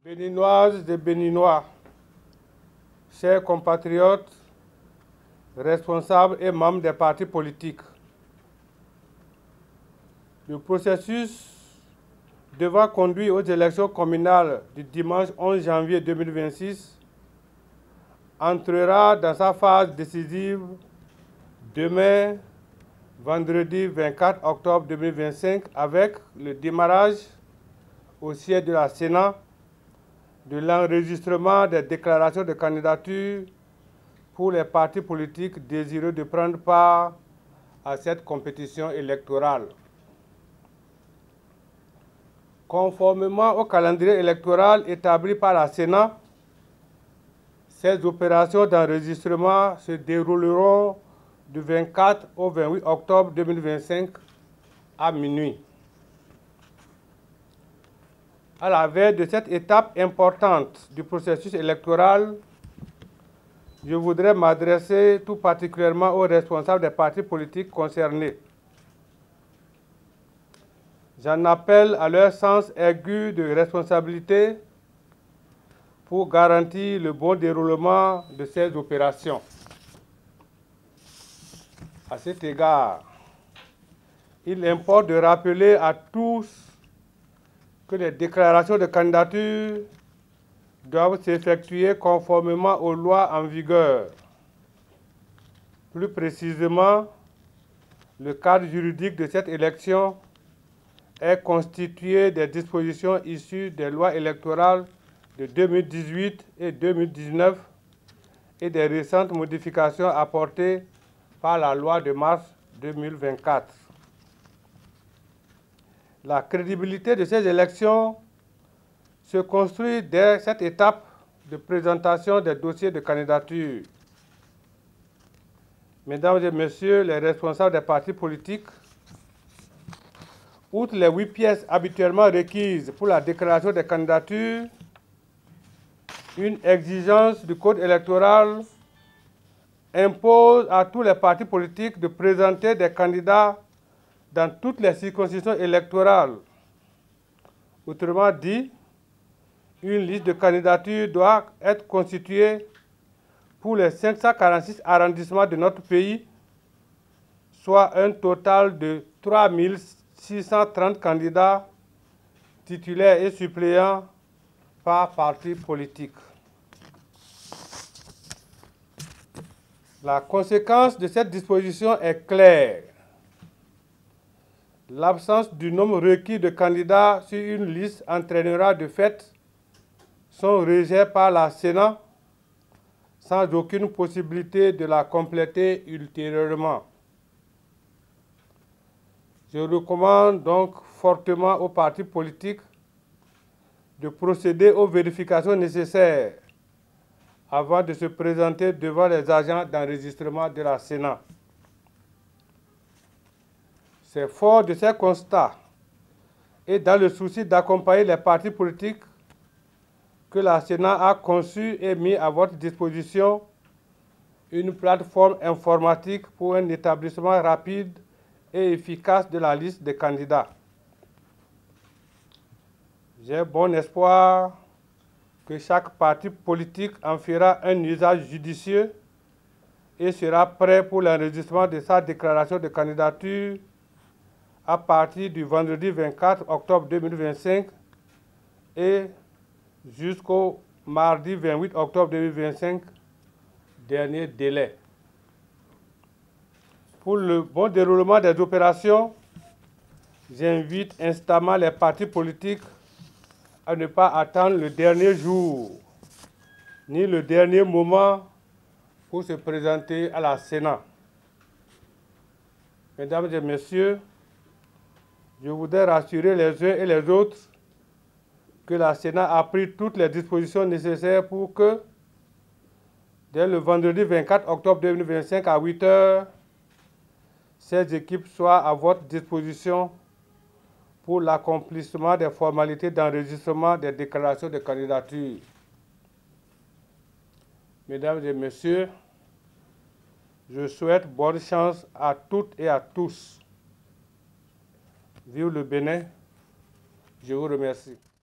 Béninoises et Béninois, chers compatriotes, responsables et membres des partis politiques, le processus devant conduire aux élections communales du dimanche 11 janvier 2026 entrera dans sa phase décisive demain, vendredi 24 octobre 2025, avec le démarrage au siège de la Sénat de l'enregistrement des déclarations de candidature pour les partis politiques désireux de prendre part à cette compétition électorale. Conformément au calendrier électoral établi par la Sénat, ces opérations d'enregistrement se dérouleront du 24 au 28 octobre 2025 à minuit. À la veille de cette étape importante du processus électoral, je voudrais m'adresser tout particulièrement aux responsables des partis politiques concernés. J'en appelle à leur sens aigu de responsabilité pour garantir le bon déroulement de ces opérations. À cet égard, il importe de rappeler à tous que les déclarations de candidature doivent s'effectuer conformément aux lois en vigueur. Plus précisément, le cadre juridique de cette élection est constitué des dispositions issues des lois électorales de 2018 et 2019 et des récentes modifications apportées par la loi de mars 2024. La crédibilité de ces élections se construit dès cette étape de présentation des dossiers de candidature. Mesdames et messieurs les responsables des partis politiques, outre les 8 pièces habituellement requises pour la déclaration des candidatures, une exigence du Code électoral impose à tous les partis politiques de présenter des candidats dans toutes les circonscriptions électorales. Autrement dit, une liste de candidatures doit être constituée pour les 546 arrondissements de notre pays, soit un total de 3 630 candidats titulaires et suppléants par parti politique. La conséquence de cette disposition est claire. L'absence du nombre requis de candidats sur une liste entraînera de fait son rejet par la Sénat sans aucune possibilité de la compléter ultérieurement. Je recommande donc fortement aux partis politiques de procéder aux vérifications nécessaires avant de se présenter devant les agents d'enregistrement de la Sénat. C'est fort de ces constats et dans le souci d'accompagner les partis politiques que la Sénat a conçu et mis à votre disposition une plateforme informatique pour un établissement rapide et efficace de la liste des candidats. J'ai bon espoir que chaque parti politique en fera un usage judicieux et sera prêt pour l'enregistrement de sa déclaration de candidature à partir du vendredi 24 octobre 2025 et jusqu'au mardi 28 octobre 2025, dernier délai. Pour le bon déroulement des opérations, j'invite instamment les partis politiques à ne pas attendre le dernier jour ni le dernier moment pour se présenter à la Sénat. Mesdames et messieurs, je voudrais rassurer les uns et les autres que la Sénat a pris toutes les dispositions nécessaires pour que, dès le vendredi 24 octobre 2025 à 8 h, ces équipes soient à votre disposition pour l'accomplissement des formalités d'enregistrement des déclarations de candidature. Mesdames et messieurs, je souhaite bonne chance à toutes et à tous. Vive le Bénin. Je vous remercie.